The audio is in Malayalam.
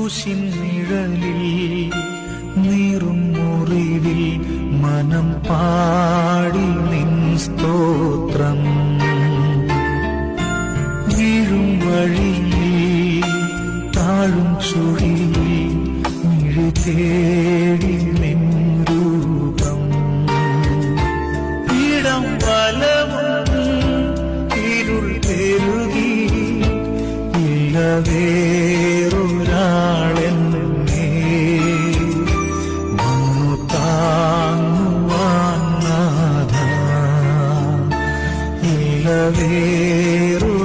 ക്രൂശിൻ നിഴലിൽ നീറും മുറിവിൽ മനം പാടി നിൻ സ്തോത്രം. വീഴും വഴിയിൽ താഴും ചുഴിയിൽ മിഴി തേടി നിൻ രൂപം. ഇടം വലവും ഇരുൾ പെരുകി ഇല്ല വേറൊരാളെന്നെ വന്നു താങ്ങുവാൻ നാഥാ. ഇല്ല വേറൊരാളെന്നെ